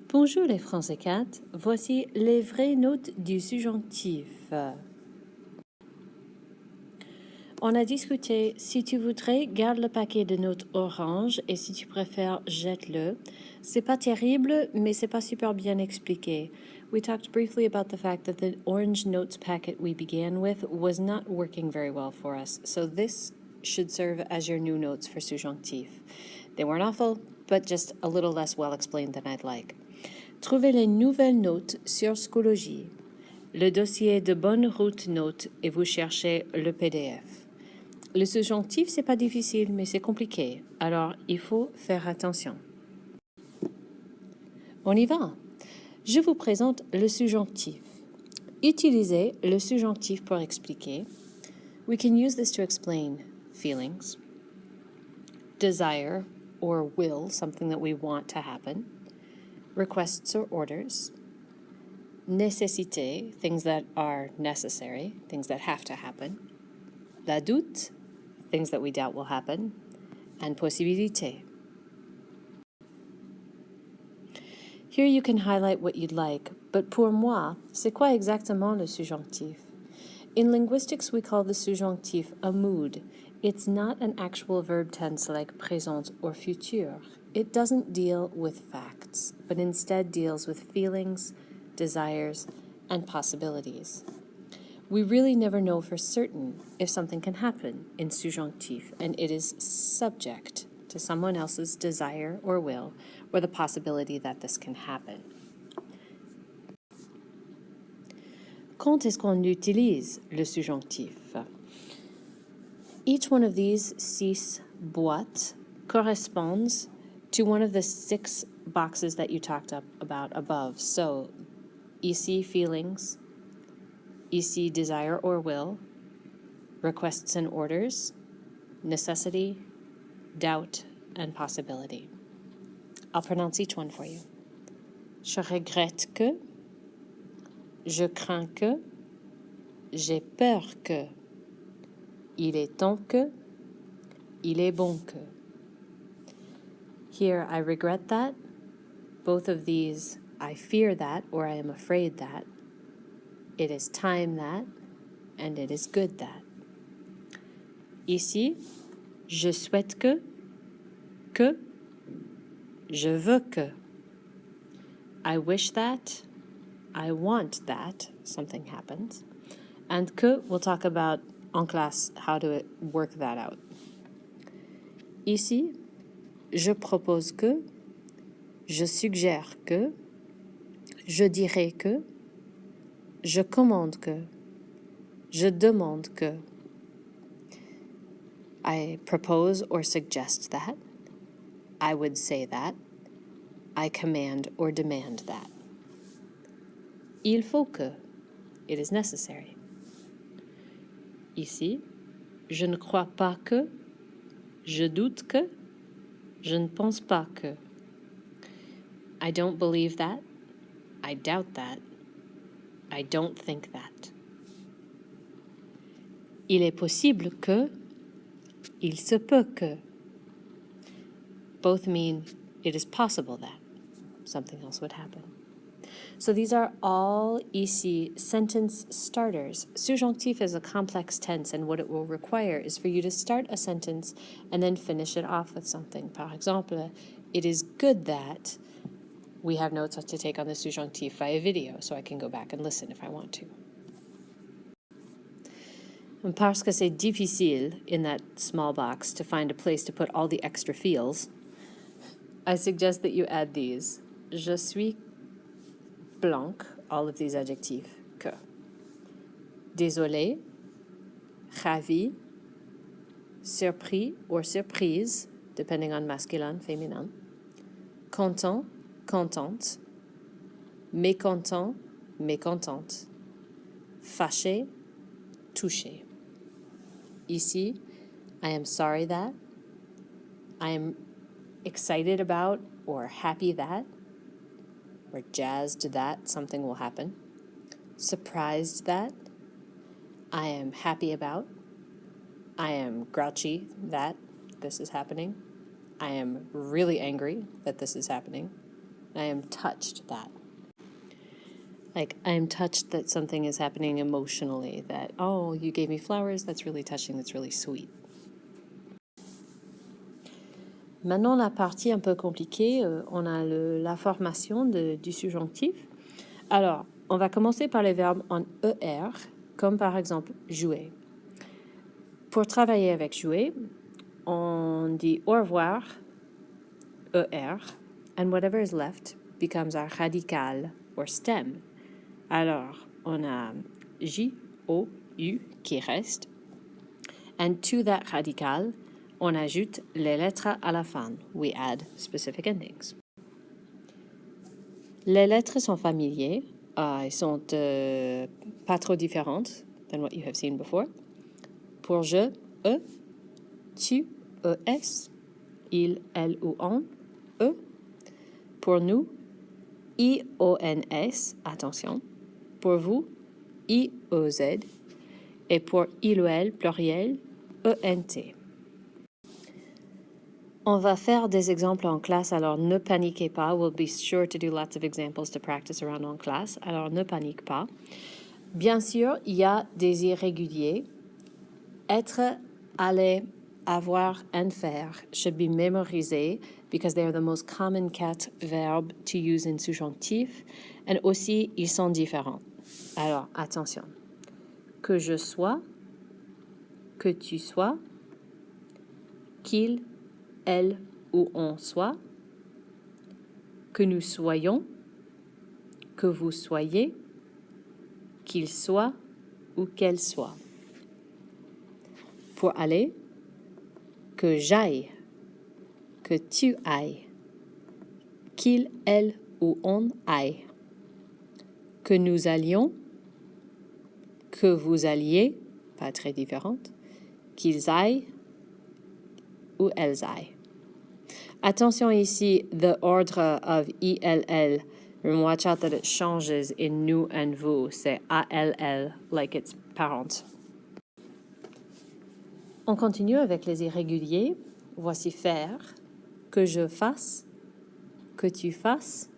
Bonjour les Français 4, voici les vraies notes du subjonctif. On a discuté, si tu voudrais, garde le paquet de notes orange et si tu préfères, jette-le. C'est pas terrible, mais c'est pas super bien expliqué. We talked briefly about the fact that the orange notes packet we began with was not working very well for us, so this should serve as your new notes for subjonctif. They weren't awful, but just a little less well explained than I'd like. Trouvez les nouvelles notes sur Schoology. Le dossier de Bonne Route Notes et vous cherchez le PDF. Le subjonctif, c'est pas difficile, mais c'est compliqué. Alors, il faut faire attention. On y va. Je vous présente le subjonctif. Utilisez le subjonctif pour expliquer. We can use this to explain feelings, desire or will, something that we want to happen, requests or orders, nécessité, things that are necessary, things that have to happen, la doute, things that we doubt will happen, and possibilité. Here you can highlight what you'd like, but pour moi, c'est quoi exactement le subjonctif? In linguistics, we call the subjonctif a mood. It's not an actual verb tense like présent or futur. It doesn't deal with facts, but instead deals with feelings, desires, and possibilities. We really never know for certain if something can happen in subjonctif, and it is subject to someone else's desire or will, or the possibility that this can happen. Quand est-ce qu'on utilise le subjonctif? Each one of these 6 boîtes corresponds to one of the 6 boxes that you talked about above. So, ici, feelings, ici, desire or will, requests and orders, necessity, doubt, and possibility. I'll pronounce each one for you. Je regrette que, je crains que, j'ai peur que, il est temps que, il est bon que. Here, I regret that. Both of these, I fear that, or I am afraid that. It is time that, and it is good that. Ici, je souhaite que, je veux que. I wish that, I want that, something happens. And que, we'll talk about en classe how to work that out. Ici, je propose que, je suggère que, je dirais que, je commande que, je demande que. I propose or suggest that. I would say that. I command or demand that. Il faut que. It is necessary. Ici, je ne crois pas que, je doute que, je ne pense pas que. I don't believe that. I doubt that. I don't think that. Il est possible que, il se peut que. Both mean it is possible that something else would happen. So these are all ici sentence starters. Subjonctif is a complex tense, and what it will require is for you to start a sentence and then finish it off with something. Par exemple, it is good that we have notes to take on the subjonctif via video, so I can go back and listen if I want to. And parce que c'est difficile in that small box to find a place to put all the extra feels, I suggest that you add these. Je suis blanc, all of these adjectives, que. Désolé, ravi, surpris or surprise, depending on masculin, féminin. Content, contente. Mécontent, mécontente. Fâché, touché. Ici, I am sorry that. I am excited about or happy that. Or jazzed that something will happen. Surprised that. I am happy about. I am grouchy that this is happening. I am really angry that this is happening. I am touched that. Like, I am touched that something is happening emotionally, that, oh, you gave me flowers, that's really touching, that's really sweet. Maintenant, la partie un peu compliquée, on a la formation du subjonctif. Alors, on va commencer par les verbes en ER, comme par exemple jouer. Pour travailler avec jouer, on dit au revoir, ER, and whatever is left becomes our radical or stem. Alors, on a J, O, U qui reste. And to that radical, on ajoute les lettres à la fin. We add specific endings. Les lettres sont familiers. Elles sont pas trop différentes than what you have seen before. Pour je, E. Tu, ES. Il, elle ou on, E. Pour nous, IONS, attention. Pour vous, IOZ. Et pour il ou elle, pluriel, ENT. On va faire des exemples en classe, alors ne paniquez pas. We'll be sure to do lots of examples to practice around en classe, alors ne panique pas. Bien sûr, il y a des irréguliers. Être, aller, avoir, and faire should be memorisés because they are the most common cat verb to use in subjonctif, and aussi, ils sont différents. Alors, attention. Que je sois, que tu sois, qu'il, elle ou on soit, que nous soyons, que vous soyez, qu'il soit ou qu'elle soit. Pour aller, que j'aille, que tu ailles, qu'il, elle ou on aille, que nous allions, que vous alliez, pas très différente, qu'ils aillent ou elles aillent. Attention ici, the ordre of ILL. Watch out that it changes in nous and vous. C'est ALL, like its parent. On continue avec les irréguliers. Voici faire, que je fasse, que tu fasses,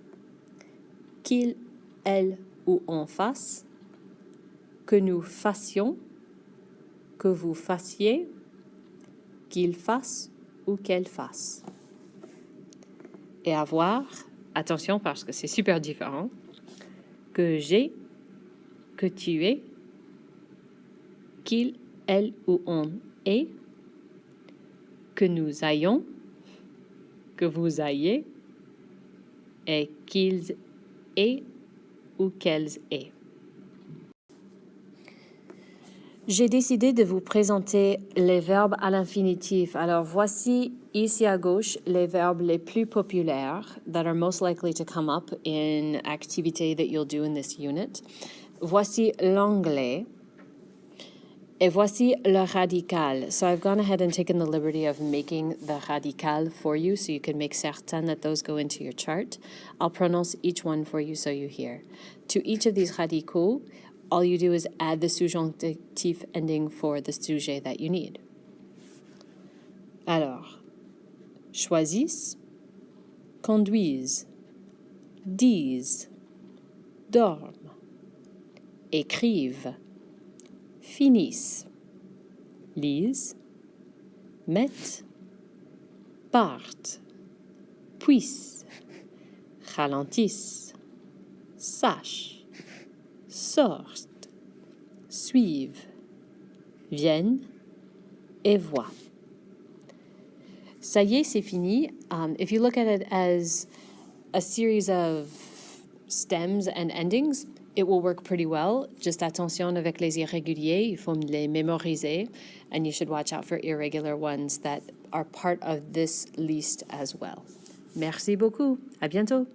qu'il, elle ou on fasse, que nous fassions, que vous fassiez, qu'il fasse ou qu'elle fasse. Et avoir, attention parce que c'est super différent, que j'ai, que tu es, qu'il, elle ou on est, que nous ayons, que vous ayez, et qu'ils aient ou qu'elles aient. J'ai décidé de vous présenter les verbes à l'infinitif. Alors voici ici à gauche les verbes les plus populaires that are most likely to come up in activity that you'll do in this unit. Voici l'anglais. Et voici le radical. So I've gone ahead and taken the liberty of making the radical for you so you can make certain that those go into your chart. I'll pronounce each one for you so you hear. To each of these radicaux, all you do is add the subjonctif ending for the sujet that you need. Alors, choisissent, conduisent, disent, dorment, écrivent, finissent, lisent, mettent, partent, puissent, ralentissent, sachent, sortent, suivent, viennent et voient. Ça y est, c'est fini. If you look at it as a series of stems and endings, it will work pretty well. Just attention avec les irréguliers, il faut les mémoriser, and you should watch out for irregular ones that are part of this list as well. Merci beaucoup. À bientôt.